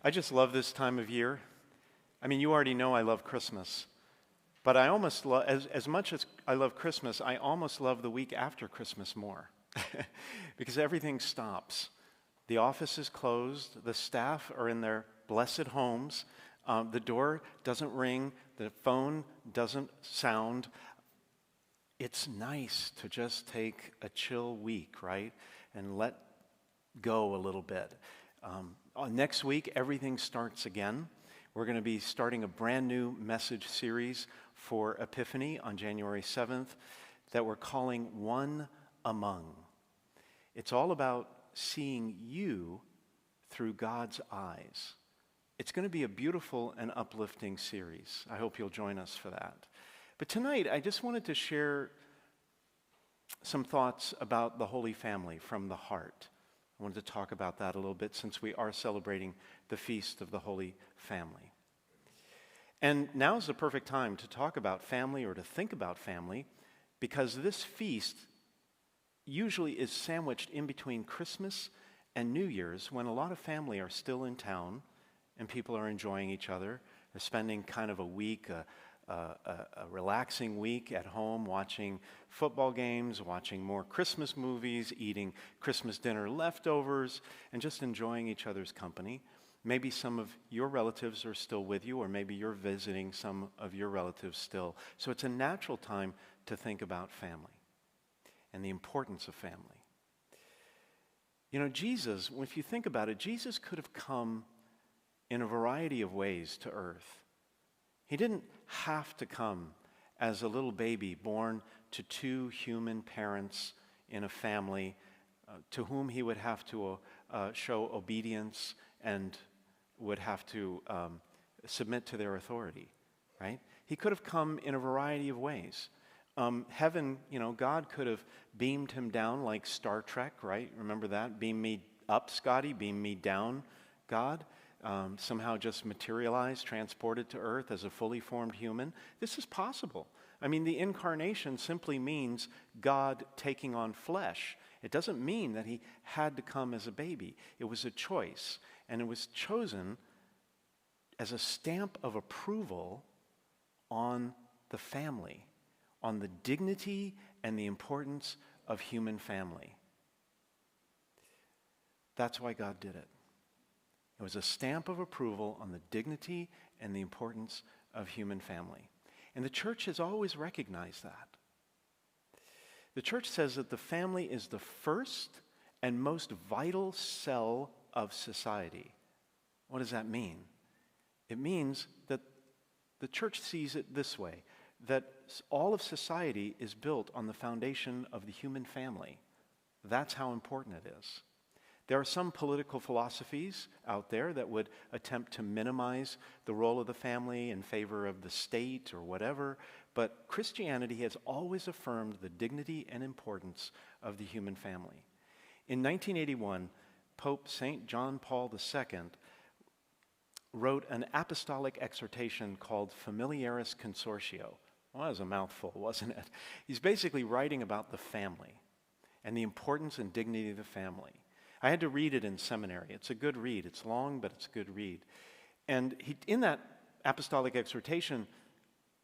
I just love this time of year. I mean, you already know I love Christmas, but I almost love, as much as I love Christmas, I almost love the week after Christmas more because everything stops. The office is closed, the staff are in their blessed homes, the door doesn't ring, the phone doesn't sound. It's nice to just take a chill week, right? And let go a little bit. Next week, everything starts again. We're going to be starting a brand new message series for Epiphany on January 7th that we're calling One Among. It's all about seeing you through God's eyes. It's going to be a beautiful and uplifting series. I hope you'll join us for that. But tonight, I just wanted to share some thoughts about the Holy Family from the heart. I wanted to talk about that a little bit since we are celebrating the Feast of the Holy Family. And now is the perfect time to talk about family or to think about family because this feast usually is sandwiched in between Christmas and New Year's when a lot of family are still in town and people are enjoying each other. They're spending kind of a week, a relaxing week at home, watching football games, watching more Christmas movies, eating Christmas dinner leftovers, and just enjoying each other's company. Maybe some of your relatives are still with you, or maybe you're visiting some of your relatives still. So it's a natural time to think about family and the importance of family. You know, Jesus, if you think about it, Jesus could have come in a variety of ways to earth. He didn't have to come as a little baby born to two human parents in a family to whom he would have to show obedience and would have to submit to their authority, right? He could have come in a variety of ways. Heaven, God could have beamed him down like Star Trek, right? Remember that? Beam me up, Scotty, beam me down, God. Somehow just materialized, transported to earth as a fully formed human. This is possible. I mean, the incarnation simply means God taking on flesh. It doesn't mean that he had to come as a baby. It was a choice, and it was chosen as a stamp of approval on the family, on the dignity and the importance of human family. That's why God did it. It was a stamp of approval on the dignity and the importance of human family. And the church has always recognized that. The church says that the family is the first and most vital cell of society. What does that mean? It means that the church sees it this way, that all of society is built on the foundation of the human family. That's how important it is. There are some political philosophies out there that would attempt to minimize the role of the family in favor of the state or whatever, but Christianity has always affirmed the dignity and importance of the human family. In 1981, Pope St. John Paul II wrote an apostolic exhortation called Familiaris Consortio. Well, that was a mouthful, wasn't it? He's basically writing about the family and the importance and dignity of the family. I had to read it in seminary. It's a good read. It's long, but it's a good read. And in that apostolic exhortation,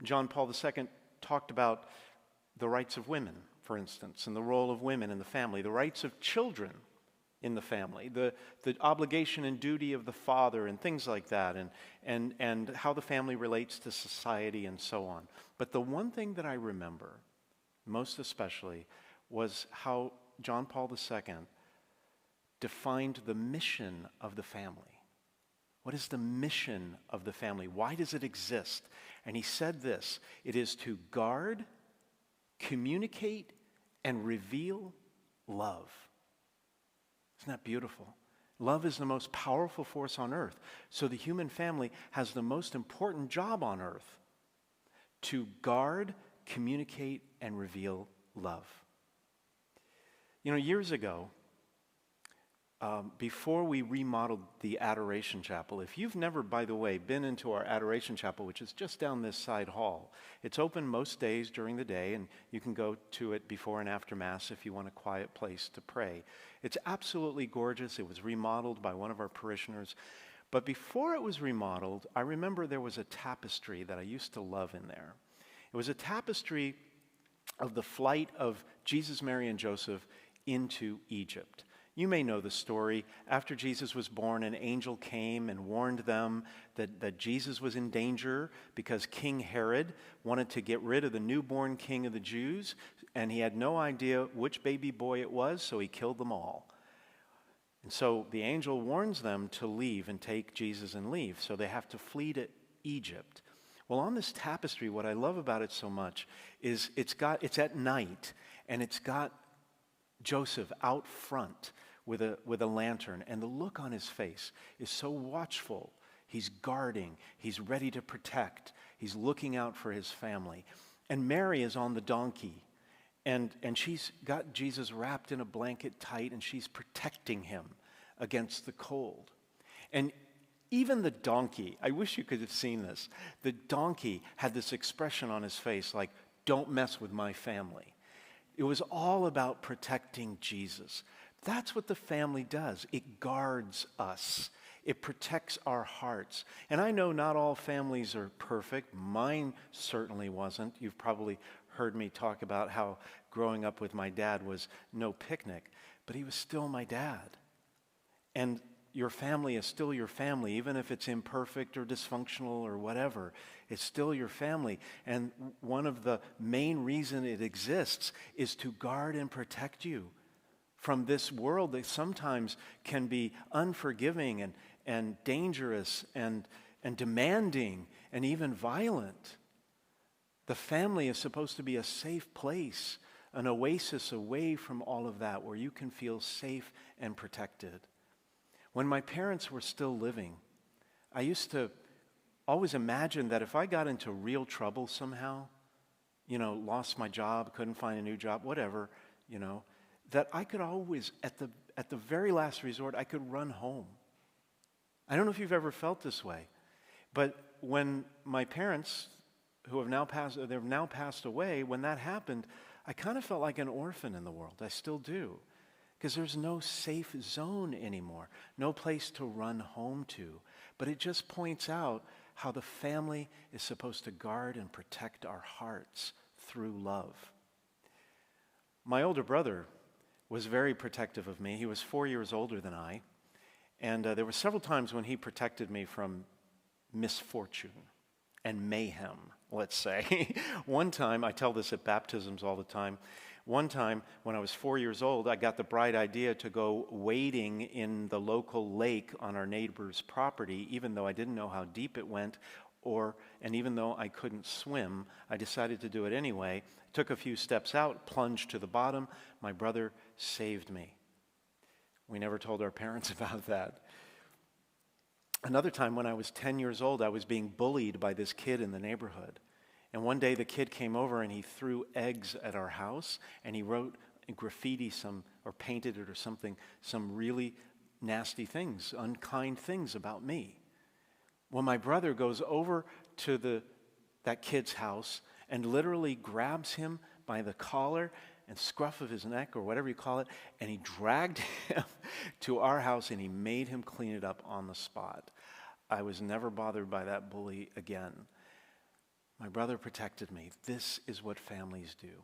John Paul II talked about the rights of women, for instance, and the role of women in the family, the rights of children in the family, the obligation and duty of the father and things like that, and how the family relates to society and so on. But the one thing that I remember most especially was how John Paul II defined the mission of the family. What is the mission of the family? Why does it exist? And he said this: it is to guard, communicate, and reveal love. Isn't that beautiful? Love is the most powerful force on earth. So the human family has the most important job on earth: to guard, communicate, and reveal love. Years ago, before we remodeled the Adoration Chapel, if you've never, by the way, been into our Adoration Chapel, which is just down this side hall, it's open most days during the day, and you can go to it before and after Mass if you want a quiet place to pray. It's absolutely gorgeous. It was remodeled by one of our parishioners. But before it was remodeled, I remember there was a tapestry that I used to love in there. It was a tapestry of the flight of Jesus, Mary, and Joseph into Egypt. You may know the story. After Jesus was born, an angel came and warned them that Jesus was in danger because King Herod wanted to get rid of the newborn king of the Jews, and he had no idea which baby boy it was, so he killed them all. And so the angel warns them to leave and take Jesus and leave, so they have to flee to Egypt. Well, on this tapestry, what I love about it so much is it's at night, and it's got Joseph out front with a lantern, and the look on his face is so watchful. He's guarding, he's ready to protect, he's looking out for his family. And Mary is on the donkey, and she's got Jesus wrapped in a blanket tight, and she's protecting him against the cold. And even the donkey, I wish you could have seen this. The donkey had this expression on his face like, "Don't mess with my family." It was all about protecting Jesus. That's what the family does. It guards us. It protects our hearts. And I know not all families are perfect. Mine certainly wasn't. You've probably heard me talk about how growing up with my dad was no picnic, but he was still my dad. And your family is still your family, even if it's imperfect or dysfunctional or whatever. It's still your family. And one of the main reasons it exists is to guard and protect you from this world that sometimes can be unforgiving and dangerous and demanding and even violent. The family is supposed to be a safe place, an oasis away from all of that where you can feel safe and protected. When my parents were still living, I used to always imagine that if I got into real trouble somehow, lost my job, couldn't find a new job, whatever, that I could always, at the very last resort, I could run home. I don't know if you've ever felt this way, but when my parents, who have now passed away, when that happened, I kind of felt like an orphan in the world. I still do. Because there's no safe zone anymore, no place to run home to. But it just points out how the family is supposed to guard and protect our hearts through love. My older brother was very protective of me. He was 4 years older than I. And there were several times when he protected me from misfortune and mayhem, let's say. One time, I tell this at baptisms all the time. One time, when I was 4 years old, I got the bright idea to go wading in the local lake on our neighbor's property, even though I didn't know how deep it went, and even though I couldn't swim, I decided to do it anyway. Took a few steps out, plunged to the bottom. My brother saved me. We never told our parents about that. Another time, when I was 10 years old, I was being bullied by this kid in the neighborhood. And one day the kid came over and he threw eggs at our house, and he wrote graffiti or painted it or something, some really nasty things, unkind things about me. Well, my brother goes over to that kid's house and literally grabs him by the collar and scruff of his neck or whatever you call it, and he dragged him to our house and he made him clean it up on the spot. I was never bothered by that bully again. My brother protected me. This is what families do.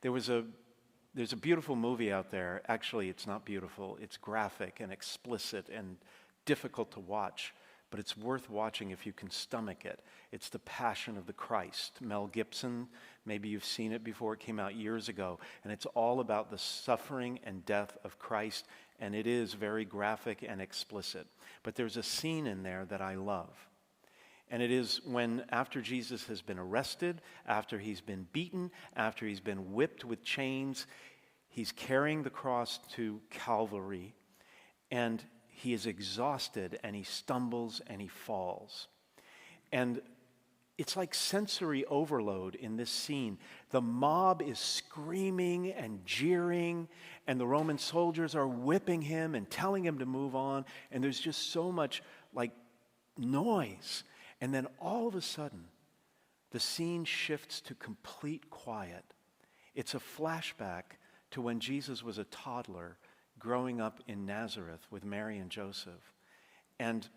There's a beautiful movie out there. Actually, it's not beautiful. It's graphic and explicit and difficult to watch, but it's worth watching if you can stomach it. It's The Passion of the Christ. Mel Gibson, maybe you've seen it before. It came out years ago, and it's all about the suffering and death of Christ, and it is very graphic and explicit. But there's a scene in there that I love. And it is when, after Jesus has been arrested, after he's been beaten, after he's been whipped with chains, he's carrying the cross to Calvary, and he is exhausted, and he stumbles, and he falls. And it's like sensory overload in this scene. The mob is screaming and jeering, and the Roman soldiers are whipping him and telling him to move on, and there's just so much like noise. And then all of a sudden, the scene shifts to complete quiet. It's a flashback to when Jesus was a toddler growing up in Nazareth with Mary and Joseph. And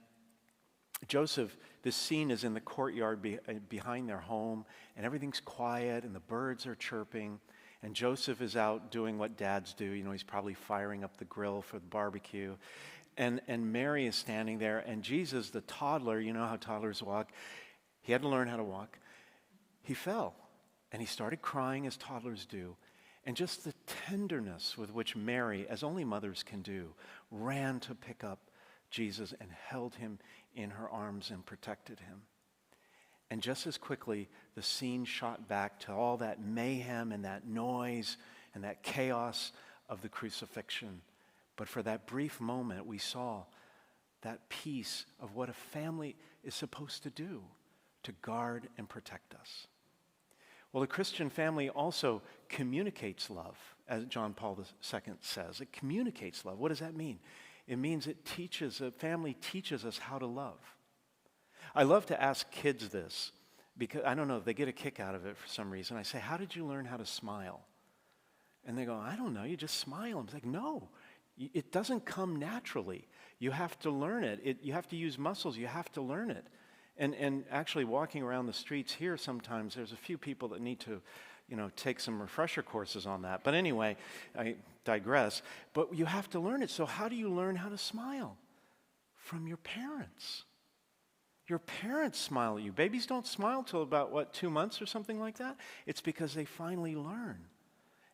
Joseph, this scene is in the courtyard behind their home, and everything's quiet, and the birds are chirping, and Joseph is out doing what dads do. You know, he's probably firing up the grill for the barbecue. And Mary is standing there, and Jesus, the toddler, you know how toddlers walk, he had to learn how to walk. He fell, and he started crying as toddlers do. And just the tenderness with which Mary, as only mothers can do, ran to pick up Jesus and held him in her arms and protected him. And just as quickly, the scene shot back to all that mayhem and that noise and that chaos of the crucifixion. But for that brief moment, we saw that piece of what a family is supposed to do, to guard and protect us. Well, a Christian family also communicates love, as John Paul II says. It communicates love. What does that mean? It means a family teaches us how to love. I love to ask kids this, because, I don't know, they get a kick out of it for some reason. I say, how did you learn how to smile? And they go, I don't know, you just smile. I'm like, no, it doesn't come naturally. You have to learn it. You have to use muscles. You have to learn it. And actually walking around the streets here sometimes, there's a few people that need to, take some refresher courses on that. But anyway, I digress. But you have to learn it. So how do you learn how to smile? From your parents. Your parents smile at you. Babies don't smile till about, 2 months or something like that? It's because they finally learn.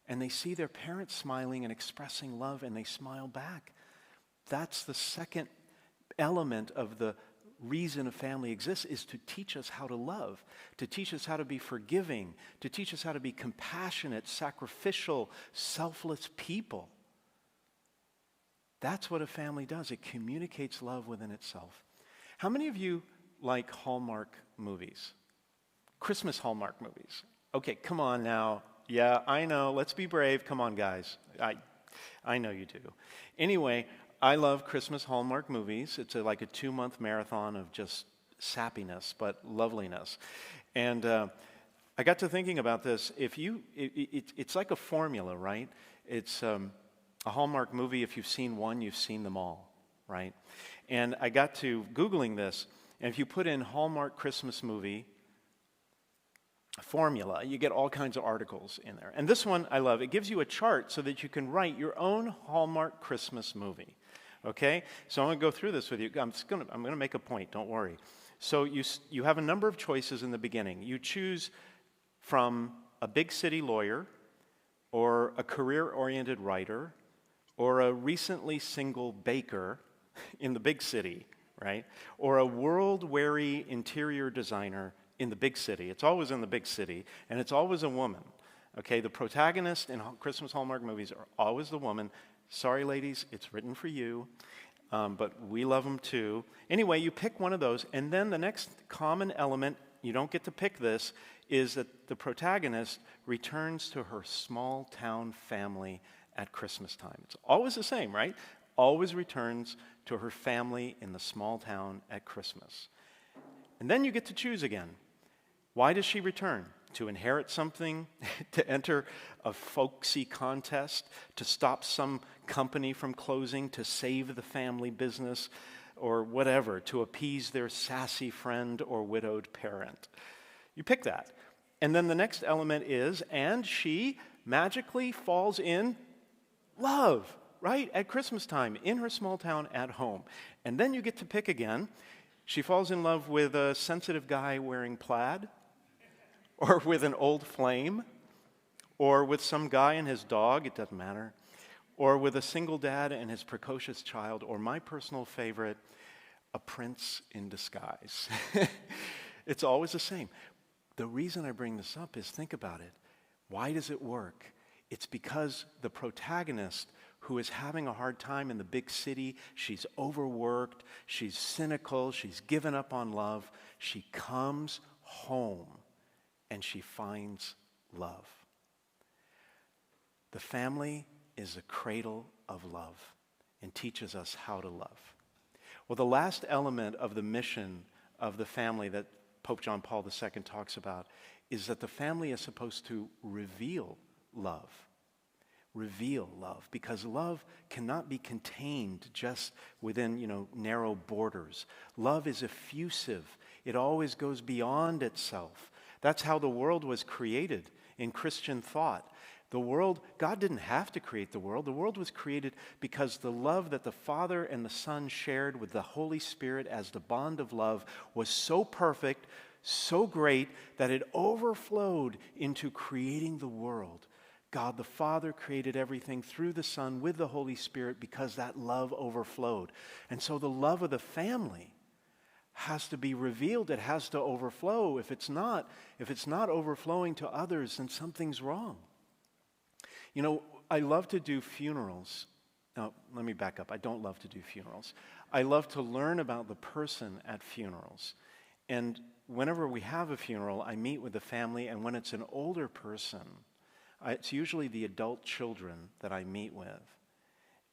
And they see their parents smiling and expressing love, and they smile back. That's the second element of the reason a family exists, is to teach us how to love, to teach us how to be forgiving, to teach us how to be compassionate, sacrificial, selfless people. That's what a family does. It communicates love within itself. How many of you like Hallmark movies? Christmas Hallmark movies. Okay, come on now. Yeah, I know. Let's be brave. Come on, guys. I know you do. Anyway, I love Christmas Hallmark movies. It's like a 2-month marathon of just sappiness, but loveliness. And I got to thinking about this. It's like a formula, right? It's a Hallmark movie. If you've seen one, you've seen them all, right? And I got to Googling this, and if you put in Hallmark Christmas movie formula, you get all kinds of articles in there. And this one I love. It gives you a chart so that you can write your own Hallmark Christmas movie. Okay? So I'm going to go through this with you. I'm going to make a point, don't worry. So you have a number of choices in the beginning. You choose from a big city lawyer, or a career-oriented writer, or a recently single baker in the big city, right? Or a world-weary interior designer in the big city. It's always in the big city, and it's always a woman. Okay, the protagonist in Christmas Hallmark movies are always the woman. Sorry, ladies, it's written for you, but we love them too. Anyway, you pick one of those, and then the next common element, you don't get to pick this, is that the protagonist returns to her small town family at Christmas time. It's always the same, right? Always returns to her family in the small town at Christmas. And then you get to choose again. Why does she return? To inherit something, to enter a folksy contest, to stop some company from closing, to save the family business, or whatever, to appease their sassy friend or widowed parent. You pick that. And then the next element is, and she magically falls in love, right? At Christmas time, in her small town at home. And then you get to pick again. She falls in love with a sensitive guy wearing plaid, or with an old flame, or with some guy and his dog, it doesn't matter, or with a single dad and his precocious child, or my personal favorite, a prince in disguise. It's always the same. The reason I bring this up is, think about it. Why does it work? It's because the protagonist, who is having a hard time in the big city, she's overworked, she's cynical, she's given up on love, she comes home and she finds love. The family is a cradle of love and teaches us how to love. Well, the last element of the mission of the family that Pope John Paul II talks about is that the family is supposed to reveal love. reveal love, because love cannot be contained just within, narrow borders. Love is effusive. It always goes beyond itself. That's how the world was created in Christian thought. God didn't have to create the world. The world was created because the love that the Father and the Son shared with the Holy Spirit as the bond of love was so perfect, so great, that it overflowed into creating the world. God the Father created everything through the Son with the Holy Spirit because that love overflowed. And so the love of the family has to be revealed. It has to overflow. If it's not overflowing to others, then something's wrong. I love to do funerals. No, let me back up. I don't love to do funerals. I love to learn about the person at funerals. And whenever we have a funeral, I meet with the family, and when it's an older person, it's usually the adult children that I meet with.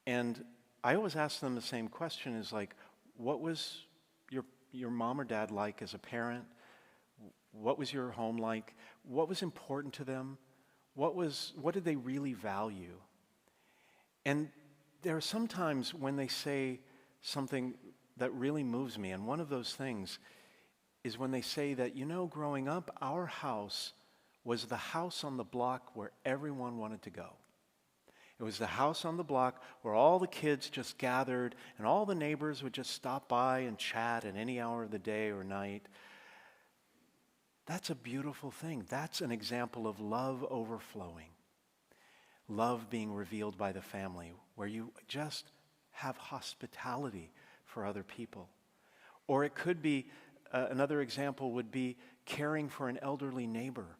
And I always ask them the same question, is like, what was your mom or dad like as a parent? What was your home like? What was important to them? What did they really value? And there are some times when they say something that really moves me, and one of those things is when they say that, growing up, our house was the house on the block where everyone wanted to go. It was the house on the block where all the kids just gathered, and all the neighbors would just stop by and chat at any hour of the day or night. That's a beautiful thing. That's an example of love overflowing. Love being revealed by the family, where you just have hospitality for other people. Or it could be, another example would be caring for an elderly neighbor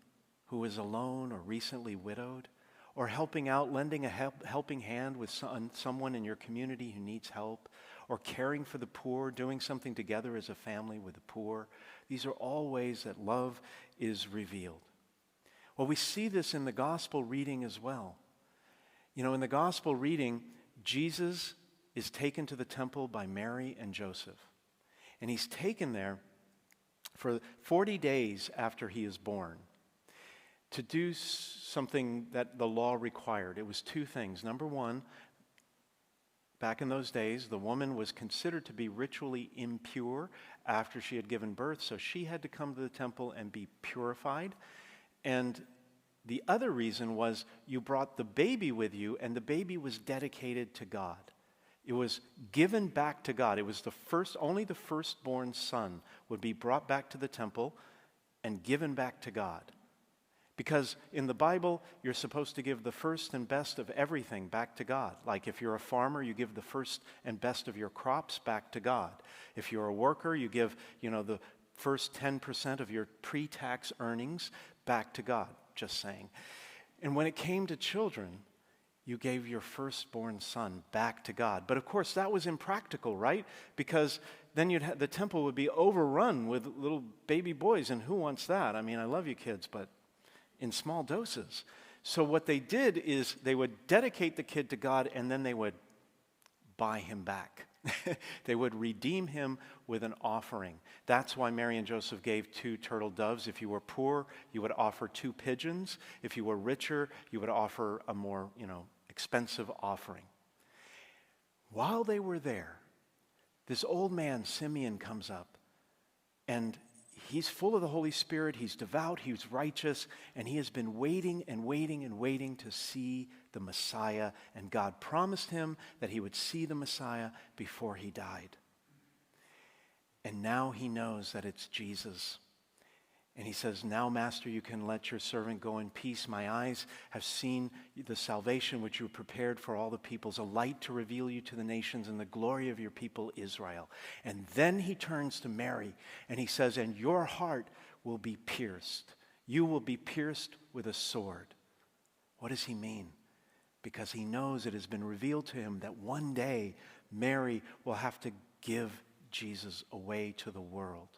who is alone or recently widowed, or helping out, lending a helping hand with someone in your community who needs help, or caring for the poor, doing something together as a family with the poor. These are all ways that love is revealed. Well, we see this in the gospel reading as well. In the gospel reading, Jesus is taken to the temple by Mary and Joseph. And he's taken there for 40 days after he is born to do something that the law required. It was two things. Number one, back in those days, the woman was considered to be ritually impure after she had given birth, so she had to come to the temple and be purified. And the other reason was you brought the baby with you, and the baby was dedicated to God. It was given back to God. It was only the firstborn son would be brought back to the temple and given back to God. Because in the Bible, you're supposed to give the first and best of everything back to God. Like if you're a farmer, you give the first and best of your crops back to God. If you're a worker, you give, the first 10% of your pre-tax earnings back to God, just saying. And when it came to children, you gave your firstborn son back to God. But of course, that was impractical, right? Because then the temple would be overrun with little baby boys, and who wants that? I mean, I love you kids, but in small doses. So what they did is they would dedicate the kid to God, and then they would buy him back. They would redeem him with an offering. That's why Mary and Joseph gave 2 turtle doves. If you were poor, you would offer 2 pigeons. If you were richer, you would offer a more, expensive offering. While they were there, this old man, Simeon, comes up, and he's full of the Holy Spirit, he's devout, he's righteous, and he has been waiting and waiting and waiting to see the Messiah, and God promised him that he would see the Messiah before he died. And now he knows that it's Jesus. And he says, "Now, Master, you can let your servant go in peace. My eyes have seen the salvation which you prepared for all the peoples, a light to reveal you to the nations and the glory of your people Israel." And then he turns to Mary and he says, "And your heart will be pierced. You will be pierced with a sword." What does he mean? Because he knows it has been revealed to him that one day Mary will have to give Jesus away to the world.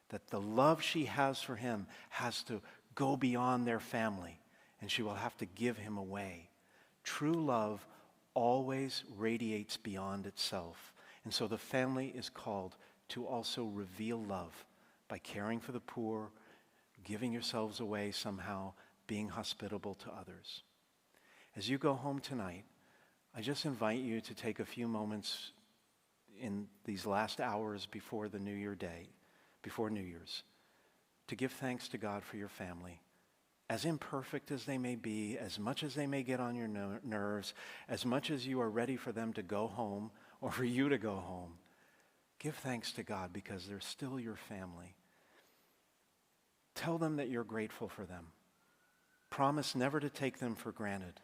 That the love she has for him has to go beyond their family, and she will have to give him away. True love always radiates beyond itself. And so the family is called to also reveal love by caring for the poor, giving yourselves away somehow, being hospitable to others. As you go home tonight, I just invite you to take a few moments in these last hours before the New Year day, before New Year's, to give thanks to God for your family. As imperfect as they may be, as much as they may get on your nerves, as much as you are ready for them to go home or for you to go home, give thanks to God because they're still your family. Tell them that you're grateful for them. Promise never to take them for granted.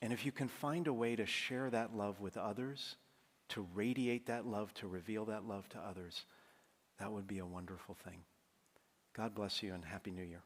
And if you can find a way to share that love with others, to radiate that love, to reveal that love to others, that would be a wonderful thing. God bless you and Happy New Year.